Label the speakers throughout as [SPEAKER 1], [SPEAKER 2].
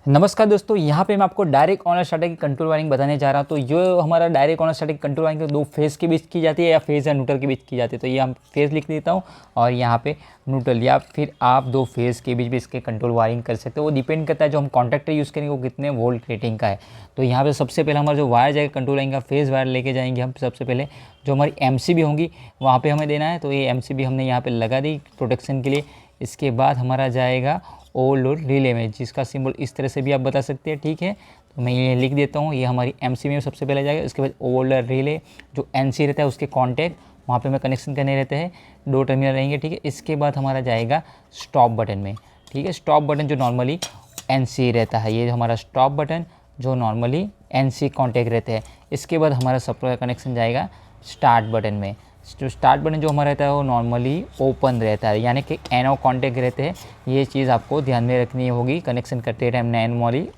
[SPEAKER 1] नमस्कार दोस्तों, यहाँ पे मैं आपको डायरेक्ट ऑनर स्टार्टर की कंट्रोल वायरिंग बताने जा रहा हूँ। तो जो हमारा डायरेक्ट ऑनर स्टार्टर की कंट्रोल वायरिंग दो फेज़ के बीच की जाती है या फेज़ या न्यूट्रल के बीच की जाती है। तो ये हम फेज़ लिख देता हूँ और यहाँ पे न्यूट्रल, या फिर आप दो फेज़ के बीच भी इसके कंट्रोल वायरिंग कर सकते हो। वो डिपेंड करता है जो हम कॉन्टैक्टर यूज़ करेंगे वो कितने वोल्ट रेटिंग का है। तो यहाँ पर सबसे पहले हमारा जो वायर जाएगा कंट्रोल वायरिंग का फेज़ वायर लेके जाएंगे हम। सबसे पहले जो हमारी MCB होंगी वहाँ पर हमें देना है। तो ये MCB हमने यहाँ पर लगा दी प्रोटेक्शन के लिए। इसके बाद हमारा जाएगा ओवरलोड रिले में, जिसका सिंबल इस तरह से भी आप बता सकते हैं, ठीक है। तो मैं ये लिख देता हूँ, ये हमारी MCB में सबसे पहले जाएगा। इसके बाद ओवरलोड रिले जो NC रहता है उसके कॉन्टैक्ट वहाँ पे हमें कनेक्शन करने रहते हैं, 2 टर्मिनल रहेंगे, ठीक है। इसके बाद हमारा जाएगा स्टॉप बटन में, ठीक है। स्टॉप बटन जो नॉर्मली NC रहता है, ये हमारा स्टॉप बटन जो नॉर्मली NC कॉन्टैक्ट रहते हैं। इसके बाद हमारा सप्लाई का कनेक्शन जाएगा स्टार्ट बटन में। जो स्टार्ट बटन जो हमारा रहता है वो नॉर्मली ओपन रहता है, यानी कि NO कॉन्टैक्ट रहते हैं। ये चीज़ आपको ध्यान में रखनी होगी कनेक्शन करते टाइम,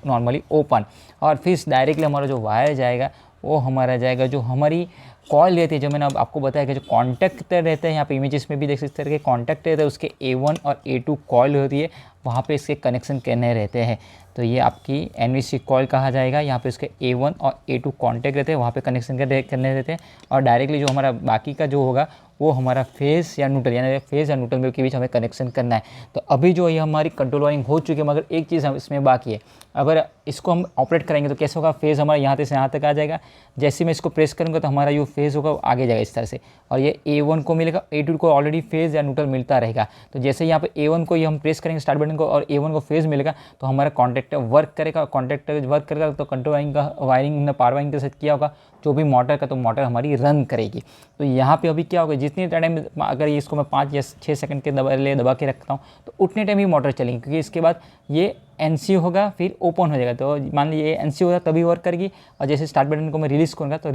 [SPEAKER 1] नॉर्मली ओपन। और फिर डायरेक्टली हमारा जो वायर जाएगा वो हमारा जाएगा, जो हमारी कॉइल रहती है, जो मैंने अब आपको बताया कि जो कॉन्टैक्टर रहते हैं, यहाँ पे इमेजेस में भी देख सकते हैं कि कॉन्टैक्टर रहता है, उसके A1 और A2 कॉइल होती है, वहाँ पे इसके कनेक्शन करने रहते हैं। तो ये आपकी NVC कॉइल कहा जाएगा। यहाँ पे इसके A1 और A2 कॉन्टैक्ट रहते हैं, वहाँ पे कनेक्शन करने रहते हैं। और डायरेक्टली जो हमारा बाकी का जो होगा वो हमारा फेज़ या न्यूट्रल, यानी फेज़ या न्यूट्रल में के बीच हमें कनेक्शन करना है। तो अभी जो ये हमारी कंट्रोल वायरिंग हो चुकी है, मगर एक चीज़ हम इसमें बाकी है। अगर इसको हम ऑपरेट करेंगे तो कैसे होगा, फेज़ हमारा यहाँ से यहाँ तक आ जाएगा। जैसे मैं इसको प्रेस करूँगा तो हमारा जो फेज़ होगा वो आगे जाएगा इस तरह से, और ये A1 को मिलेगा, A2 को ऑलरेडी फेज़ या न्यूट्रल मिलता रहेगा। तो जैसे यहाँ पे A1 को ये हम प्रेस करेंगे स्टार्ट बटन को और A1 को फेज़ मिलेगा तो हमारा कॉन्टैक्टर वर्क करेगा। कॉन्टैक्टर वर्क करेगा तो कंट्रोल वायरिंग का वायरिंग हमने पावर वायरिंग के साथ किया होगा जो भी मोटर का, तो मोटर हमारी रन करेगी। तो यहाँ पे अभी क्या होगा, जितनी टाइम अगर इसको मैं 5 या 6 सेकंड के दबा के रखता हूँ तो उतने टाइम ही मोटर चलेगी, क्योंकि इसके बाद ये NC होगा फिर ओपन हो जाएगा। तो मान लीजिए NC होगा तभी वर्क करेगी, और जैसे स्टार्ट बटन को मैं रिलीज़ करूँगा तो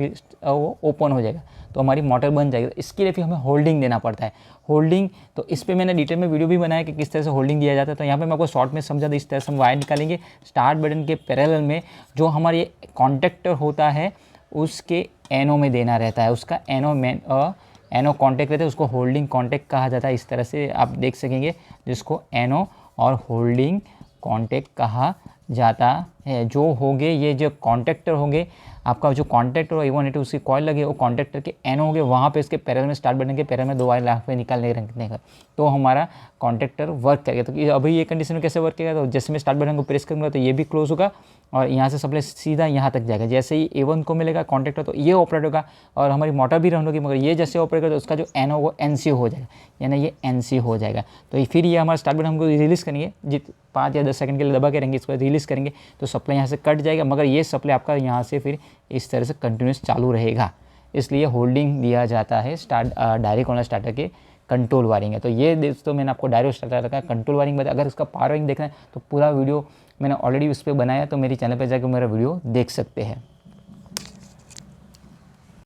[SPEAKER 1] वो ओपन हो जाएगा, तो हमारी मोटर बन जाएगी। तो इसके लिए फिर हमें होल्डिंग देना पड़ता है। होल्डिंग तो इस पर मैंने डिटेल में वीडियो भी बनाया कि किस तरह से होल्डिंग दिया जाता है। तो यहाँ पे मैं आपको शॉर्ट में समझा दूँ, इस तरह से हम वायर निकालेंगे। स्टार्ट बटन के पैरेलल में जो हमारे कॉन्टैक्टर होता है उसके NO में देना रहता है, उसका NO कॉन्टैक्ट रहता है, उसको होल्डिंग कॉन्टैक्ट कहा जाता है। इस तरह से आप देख सकेंगे, जिसको NO और होल्डिंग कॉन्टैक्ट कहा जाता है। जो होंगे ये जो कॉन्टैक्टर होंगे, आपका जो कॉन्टैक्टर और A1 A2 उसकी कॉइल लगे वो कॉन्टैक्टर के NO होंगे, वहाँ पे इसके पैरेलल में स्टार्ट बटन के पैरेलल में 2 वायर लाख पे निकालने रखने का, तो हमारा कॉन्टैक्टर वर्क करेगा। तो अभी ये कंडीशन में कैसे वर्क करेगा, तो जैसे मैं स्टार्ट बटन को प्रेस करूँगा तो ये भी क्लोज होगा और यहाँ से सप्लाई सीधा यहाँ तक जाएगा। जैसे ही A1 को मिलेगा कॉन्टैक्टर तो ये ऑपरेट होगा और हमारी मोटर भी रन होगी, मगर ये जैसे ऑपरेट करेगा तो उसका जो NO वो NC हो जाएगा, यानी ये NC हो जाएगा। तो फिर ये हमारा स्टार्ट बटन हमको रिलीज़ करेंगे, 5 या 10 सेकंड के लिए दबा के रहेंगे, इसको रिलीज़ करेंगे तो सप्लाई यहाँ से कट जाएगा, मगर ये सप्लाई आपका यहाँ से फिर इस तरह से कंटिन्यूस चालू रहेगा। इसलिए होल्डिंग दिया जाता है डायरेक्ट ऑनर स्टार्टर के कंट्रोल वायरिंग है। तो ये दोस्तों मैंने आपको डायरेक्ट स्टार्टर का कंट्रोल वायरिंग बताया। अगर इसका पावर वायरिंग देखना है तो पूरा वीडियो मैंने ऑलरेडी उस पर बनाया, तो मेरे चैनल पर जाकर मेरा वीडियो देख सकते हैं।